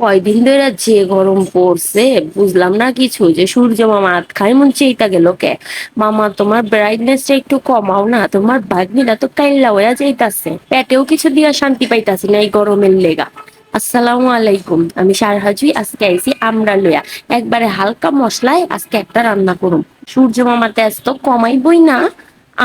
কয়দিন ধরে যে গরম পড়ছে বুঝলাম না কিছু, যে সূর্য মামা হাত খাই মন চেইতা গেল কে। মামা তোমার ব্রাইটনেসটা একটু কমাও না, তোমার ভাগ্নিটা তো কাইল্লা হইয়া যাইতাছে, পেটেও কিছু দিয়া শান্তি পাইতাছি না এই গরমের লেগা। আসসালামু আলাইকুম, আমি সারহাজুই আজকে আইছি আমরা লইয়া একবারে হালকা মশলায় আজকে একটা রান্না করুম। সূর্য মামার তেজ তো কমাইবই না,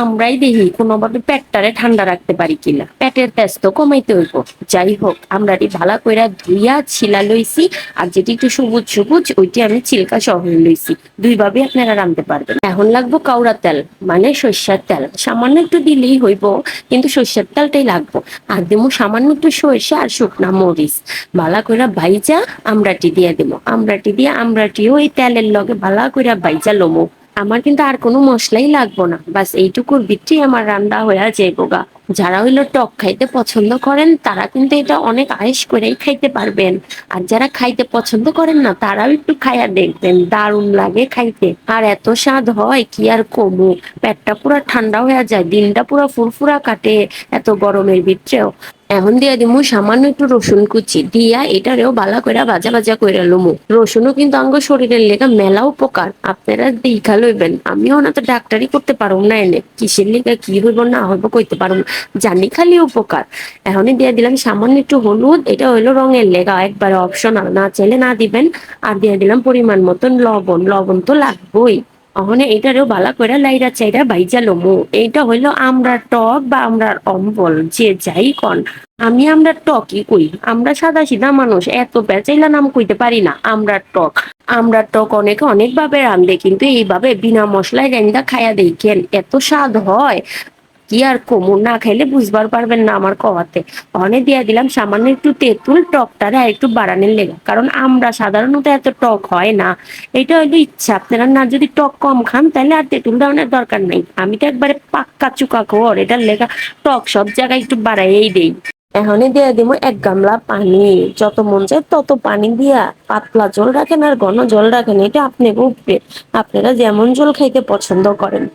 আমরাই দেখি কোনোভাবে পেটটারে ঠান্ডা রাখতে পারি কিনা, পেটের তেজ তো কমাইতে হইব। যাই হোক, আমরা ভালা কইরা ধুইয়া ছিলা লইছি, আর যেটি একটু সবুজ সবুজ ওইটি আমি চিলকা সহ লইছি। দুইভাবে আপনারা রাঁধতে পারবেন। এখন লাগবো কাউরা তেল, মানে সর্ষের তেল, সামান্য একটু দিলেই হইব, কিন্তু সর্ষের তেলটাই লাগবো। আর দেবো সামান্য একটু সর্ষে আর শুকনা মরিচ, ভালা কইরা ভাইজা আমরাটি দিয়ে দেবো। আমরাটি দিয়ে আমরাটিও এই তেলের লগে ভালা কইরা ভাইজা লমো। আমার কিন্তু আর কোনো মশলাই লাগবো না, বাস এইটুকুর ভিতরেই আমার রান্না হয়ে যাইবো গা। যারা হইলো টক খাইতে পছন্দ করেন তারা কিন্তু এটা অনেক আয়েশ করেই খাইতে পারবেন। আর যারা খাইতে পছন্দ করেন না তারাও একটু খাইয়া দেখবেন, দারুণ লাগে খাইতে। আর এত স্বাদ হয় কি আর কমু, পেটটা পুরা ঠান্ডা হয়ে যায়, দিনটা পুরা ফুরফুরা কাটে এত গরমের ভিতরেও। এখন দিয়া দিমু সামান্য একটু রসুন কুচি দিয়া এটারেও ভালো করে ভাজা ভাজা করে লমু। রসুনও কিন্তু আঙ্গ শরীরের লেগা মেলা উপকার, আপনারা দেখা লইবেন। আমিও না তো ডাক্তারি করতে পারবো না, এনে কিসের লেগা কি হইব না হইব কইতে পারবো না, জানি খালি উপকার। এখনই দিয়ে দিলাম সামান্য একটু হলুদ, এটা হইলো রঙের লেগা, একবারে অপশনাল, না চাইলে না দিবেন। আর দিয়ে দিলাম পরিমাণ মতন লবণ, লবণ তো লাগবেই। ওখানে এটারেও ভালো করে লাইরা চাইরা ভাইজা লমু। এইটা হইলো আমরা টক বা আমরা অম্বল, যে যাই কন। আমি আমরা টকই কই, আমরা সাদা সিধা মানুষ, এত বেচাইলা নাম কইতে পারি না। আমরা টক, আমরা টক অনেকে অনেক ভাবে রান্ধে, কিন্তু এইভাবে বিনা মশলায় রান্দা খায়া দেখেন এত স্বাদ হয় কি আর কমু। না খাইলে বুঝবার পারবেন না আমার কওয়াতে। অনে দিয়া দিলাম সামান্য একটু তেঁতুল, টকটারে আর একটু বাড়ানোর লেগে, কারণ আমরা সাধারণত এত টক হয় না। এটা হইলো ইচ্ছা, আপনারা না যদি টক কম খান তাহলে আর তেঁতুল দেওয়ানোর দরকার নাই। আমি তো একবারে পাক্কা চুকা খোর, এটার লেগা টক সব জায়গায় একটু বাড়াইয়েই দেই। এখনই দিয়ে দিব এক গামলা পানি, যত মন চায় তত পানি দিয়া, পাতলা জল রাখেন আর ঘন জল রাখেন, এটা আপনি উপরে, আপনারা যেমন জল খাইতে পছন্দ করেন।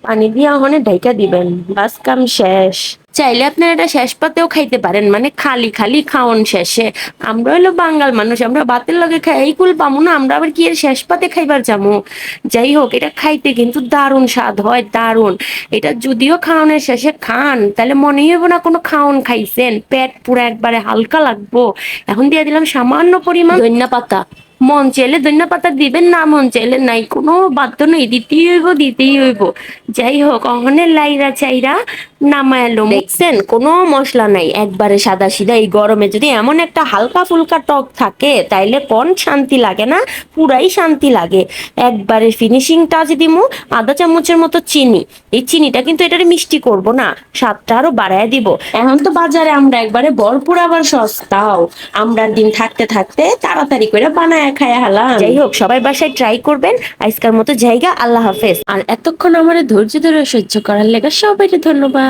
পানি দিয়ে ওখানে ঢাইকা দিবেন, বাস কাম শেষ। চাইলে আপনারা এটা শেষ পাতেও খাইতে পারেন, মানে খালি খালি খাওন শেষে। আমরা হলো বাঙাল মানুষ, আমরা ভাতের লগে খাই এই কুল পামু না, আমরা আবার কি এর শেষ পাতে খাইবার যামু। যাই হোক, এটা খাইতে কিন্তু দারুণ স্বাদ হয়, দারুণ। এটা যদিও খাওয়ানোর শেষে খান তাহলে মনেই হইব না কোনো খাওন খাইছেন, পেট পুরো একবারে হালকা লাগবো। এখন দিয়ে দিলাম সামান্য পরিমাণ ধনিয়া পাতা, মন চাইলে ধনিয়া পাতা দিবেন, না মন চাইলে নাই, কোনো বাধ্য নেই, দিতেই হইব দিতেই হইব। যাই হোক, অহনে লাইরা চাইরা নামায়ালো। দেখছেন, কোনো মশলা নাই, একবারে সাদা সিধা। এই গরমে যদি এমন একটা হালকা ফুলকা টক থাকে তাইলে কোন শান্তি লাগে না, পুরাই শান্তি লাগে। একবারে ফিনিশিং টাচ দিমু আধা চামচের মতো চিনি। এই চিনিটা কিন্তু এটারে মিষ্টি করব না, স্বাদটা আরো বাড়ায় দিব। এখন তো বাজারে আমরা একবারে ভরপুর আবার সস্তাও, আমরা দিন থাকতে থাকতে তাড়াতাড়ি করে বানায় খায়া হালাম। যাই হোক, সবাই বাসায় ট্রাই করবেন। আজকের মতো জায়গা, আল্লাহ হাফেজ। আর এতক্ষণ আমার ধৈর্য ধরে সহ্য করার লেগে সবাইকে ধন্যবাদ।